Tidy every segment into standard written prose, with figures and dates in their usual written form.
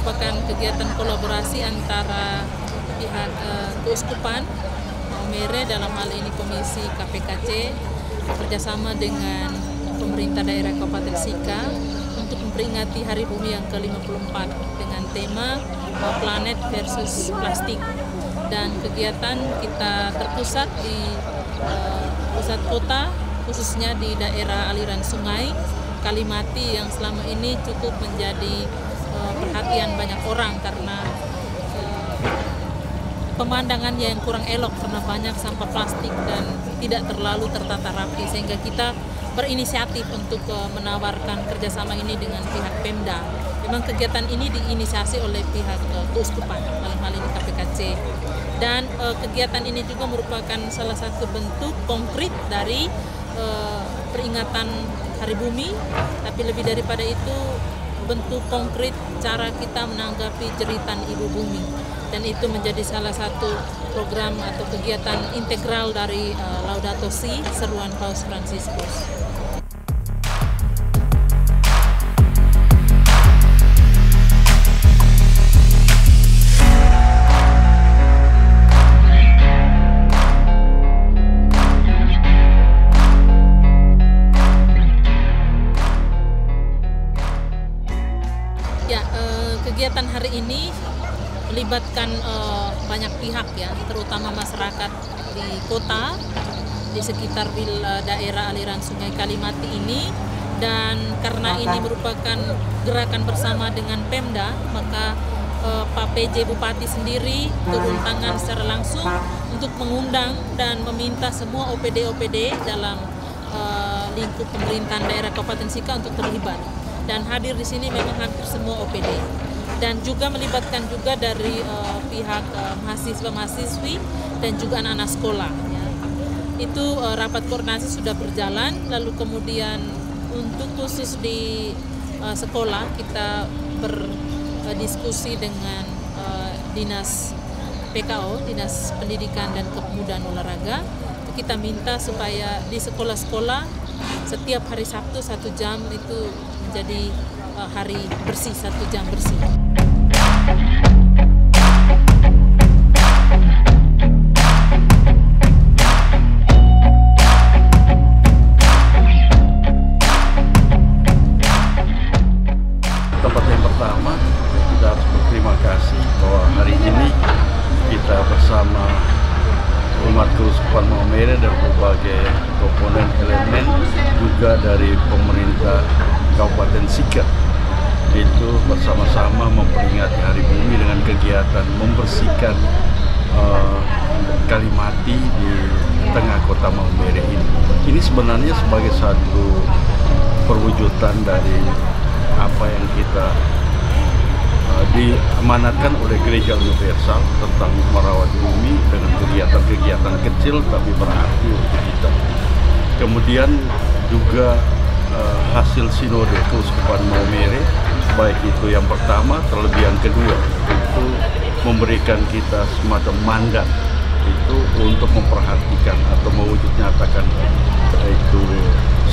merupakan kegiatan kolaborasi antara pihak Keuskupan Maumere, dalam hal ini Komisi KPKC, bekerjasama dengan pemerintah daerah Kabupaten Sika untuk memperingati Hari Bumi yang ke-54 dengan tema Planet versus Plastik. Dan kegiatan kita terpusat di pusat kota, khususnya di daerah aliran sungai Kalimati yang selama ini cukup menjadi perhatian banyak orang karena pemandangannya yang kurang elok karena banyak sampah plastik dan tidak terlalu tertata rapi, sehingga kita berinisiatif untuk menawarkan kerjasama ini dengan pihak Pemda. Memang kegiatan ini diinisiasi oleh pihak Keuskupan, dalam hal ini KPKC. Dan kegiatan ini juga merupakan salah satu bentuk konkret dari peringatan Hari Bumi, tapi lebih daripada itu bentuk konkret cara kita menanggapi jeritan Ibu Bumi. Dan itu menjadi salah satu program atau kegiatan integral dari Laudato Si, seruan Paus Fransiskus. Kegiatan hari ini melibatkan banyak pihak ya, terutama masyarakat di kota, di sekitar daerah aliran sungai Kalimati ini. Dan karena ini merupakan gerakan bersama dengan Pemda, maka Pak PJ Bupati sendiri turun tangan secara langsung untuk mengundang dan meminta semua OPD-OPD dalam lingkup pemerintahan daerah Kabupaten Sika untuk terlibat. Dan hadir di sini memang hampir semua OPD. Dan juga melibatkan juga dari pihak mahasiswa-mahasiswi dan juga anak-anak sekolah. Ya. Itu rapat koordinasi sudah berjalan, lalu kemudian untuk khusus di sekolah kita berdiskusi dengan Dinas PKO, Dinas Pendidikan dan Kepemudaan Olahraga. Kita minta supaya di sekolah-sekolah setiap hari Sabtu 1 jam itu menjadi hari bersih, 1 jam bersih. Tempat yang pertama, kita harus berterima kasih bahwa hari ini kita bersama umat Keuskupan Maumere dan berbagai komponen elemen juga dari pemerintah Kabupaten Sika itu bersama-sama memperingati Hari Bumi dengan kegiatan membersihkan Kalimati di tengah kota Maumere ini. Ini sebenarnya sebagai satu perwujudan dari apa yang kita diamanatkan oleh Gereja Universal tentang merawat bumi dengan kegiatan-kegiatan kecil tapi berarti untuk kita. Kemudian juga hasil sinode Keuskupan Maumere, baik itu yang pertama terlebih yang kedua, itu memberikan kita semacam mandat itu untuk memperhatikan atau mewujud nyatakan itu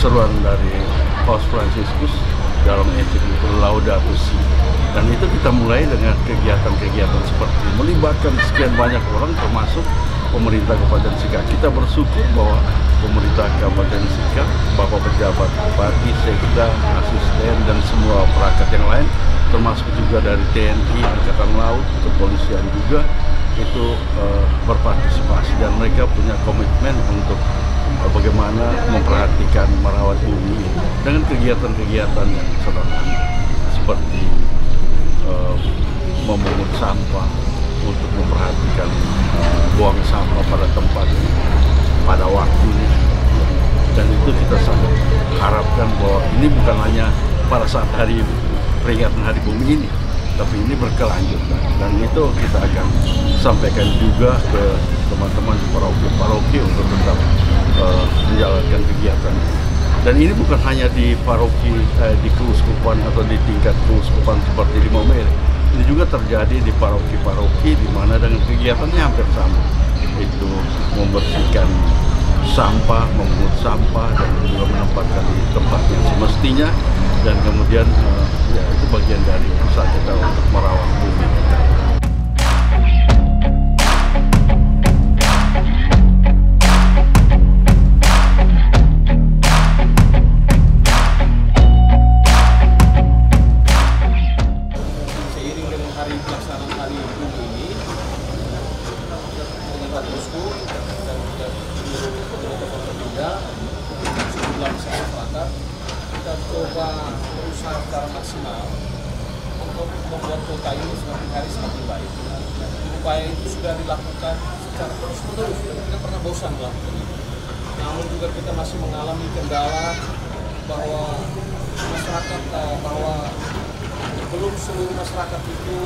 seruan dari Paus Fransiskus dalam ensiklik Laudato Si. Dan itu kita mulai dengan kegiatan-kegiatan seperti ini, melibatkan sekian banyak orang termasuk pemerintah Kabupaten Sika. Kita bersyukur bahwa pemerintah Kabupaten Sika, Bapak pejabat bupati, sekda, asisten dan semua perangkat yang lain, termasuk juga dari TNI, Angkatan Laut, kepolisian juga itu berpartisipasi dan mereka punya komitmen untuk bagaimana memperhatikan merawat bumi dengan kegiatan-kegiatan yang sederhana seperti memungut sampah, untuk memperhatikan buang sampah pada tempatnya, pada waktunya. Dan itu kita sangat harapkan bahwa ini bukan hanya pada saat hari peringatan Hari Bumi ini, tapi ini berkelanjutan. Dan itu kita akan sampaikan juga ke teman-teman di paroki-paroki untuk tetap menjalankan kegiatan. Dan ini bukan hanya di paroki, di keuskupan atau di tingkat keuskupan seperti di Maumere. Ini juga terjadi di paroki-paroki di mana dengan kegiatannya hampir sama. Itu membersihkan sampah, memungut sampah, dan juga menempatkan di tempat yang semestinya. Dan kemudian ya itu bagian bagian dari usaha kita untuk merawat bumi kita. Seiring dengan hari pelaksanaan hari bumi ini, dengan Pak Bosku dan juga seluruh teman-teman Pemda, sejumlah masyarakat, kita coba berusaha secara maksimal untuk membuat kota ini semakin hari semakin baik. Upaya itu sudah dilakukan secara terus-menerus, tidak pernah bosan melakukan itu. Namun juga kita masih mengalami kendala bahwa masyarakat belum seluruh masyarakat itu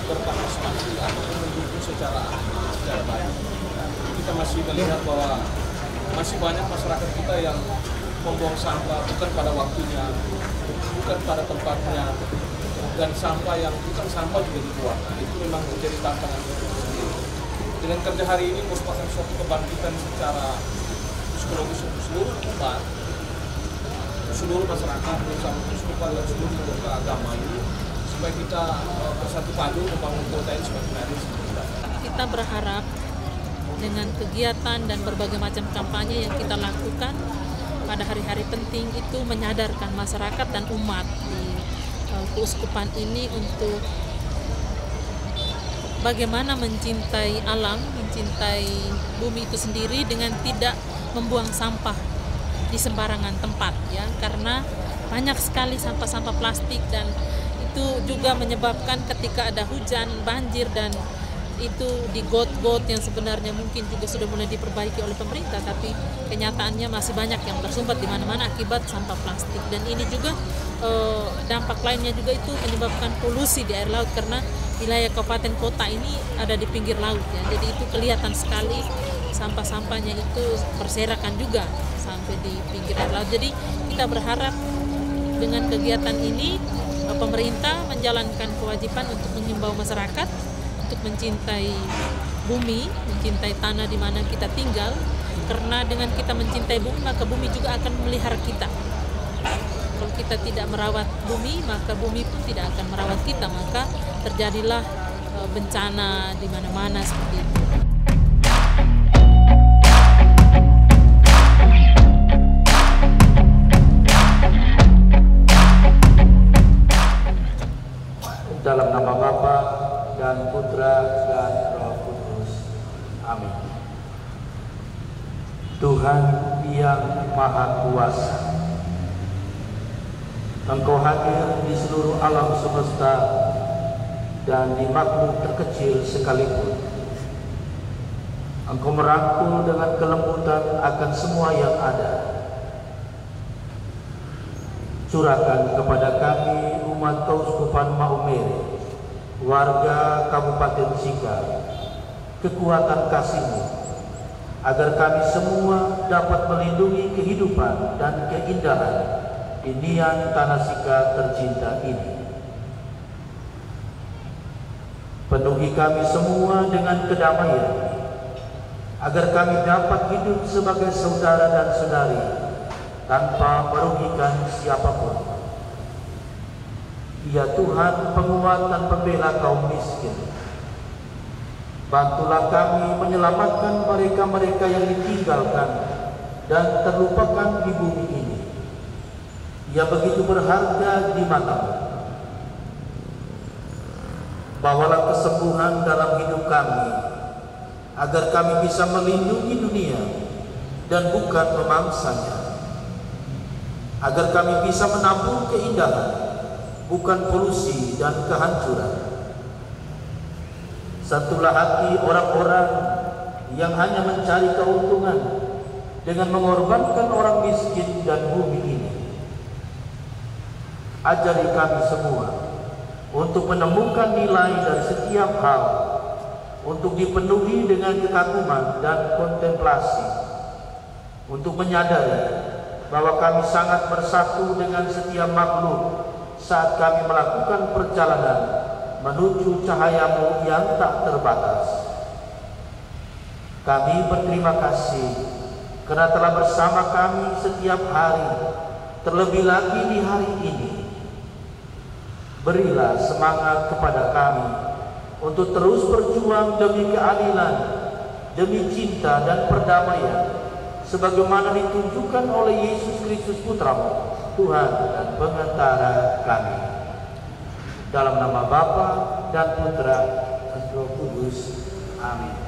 berpartisipasi atau mendukung secara baik. Kita masih melihat bahwa masih banyak masyarakat kita yang membuang sampah bukan pada waktunya, bukan pada tempatnya, dan sampah yang bukan sampah juga dibuang. Nah, itu memang menjadi tantangan itu sendiri. Dengan kerja hari ini merupakan suatu kebangkitan secara psikologis untuk seluruh umat, seluruh masyarakat, bersama umat dan seluruh agama ini, supaya kita bersatu padu membangun kota ini semakin hari semakin baik. Kita berharap dengan kegiatan dan berbagai macam kampanye yang kita lakukan pada hari-hari penting itu menyadarkan masyarakat dan umat di keuskupan ini untuk bagaimana mencintai alam, mencintai bumi itu sendiri dengan tidak membuang sampah di sembarangan tempat, ya, karena banyak sekali sampah-sampah plastik dan itu juga menyebabkan ketika ada hujan, banjir, dan itu di got-got yang sebenarnya mungkin juga sudah mulai diperbaiki oleh pemerintah, tapi kenyataannya masih banyak yang tersumbat di mana-mana akibat sampah plastik. Dan ini juga dampak lainnya juga itu menyebabkan polusi di air laut, karena wilayah kabupaten kota ini ada di pinggir laut, ya, jadi itu kelihatan sekali sampah-sampahnya itu berserakan juga sampai di pinggir air laut. Jadi kita berharap dengan kegiatan ini pemerintah menjalankan kewajiban untuk mengimbau masyarakat untuk mencintai bumi, mencintai tanah di mana kita tinggal, karena dengan kita mencintai bumi maka bumi juga akan memelihara kita. Kalau kita tidak merawat bumi maka bumi pun tidak akan merawat kita, maka terjadilah bencana di mana-mana seperti itu. Dalam nama Bapa dan Putra dan Roh Kudus. Amin. Tuhan yang Maha Kuasa, Engkau hadir di seluruh alam semesta dan di makhluk terkecil sekalipun. Engkau merangkul dengan kelembutan akan semua yang ada. Curahkan kepada kami umat Keuskupan Maumere, warga Kabupaten Sika, kekuatan kasih-Mu, agar kami semua dapat melindungi kehidupan dan keindahan inian tanah Sika tercinta ini. Penuhi kami semua dengan kedamaian, agar kami dapat hidup sebagai saudara dan saudari tanpa merugikan siapapun. Ya Tuhan, penguat dan pembela kaum miskin, bantulah kami menyelamatkan mereka-mereka yang ditinggalkan dan terlupakan di bumi ini, yang begitu berharga di mata-Mu. Bawalah kesembuhan dalam hidup kami, agar kami bisa melindungi dunia dan bukan memangsanya, agar kami bisa menampung keindahan, bukan polusi dan kehancuran. Satulah hati orang-orang yang hanya mencari keuntungan dengan mengorbankan orang miskin dan bumi ini. Ajari kami semua untuk menemukan nilai dari setiap hal, untuk dipenuhi dengan kekaguman dan kontemplasi, untuk menyadari bahwa kami sangat bersatu dengan setiap makhluk saat kami melakukan perjalanan menuju cahaya-Mu yang tak terbatas. Kami berterima kasih karena telah bersama kami setiap hari, terlebih lagi di hari ini. berilah semangat kepada kami untuk terus berjuang demi keadilan, demi cinta dan perdamaian, sebagaimana ditunjukkan oleh Yesus Kristus Putra-Mu, Tuhan dan Pengantara kami. Dalam nama Bapa dan Putra dan Roh Kudus. Amin.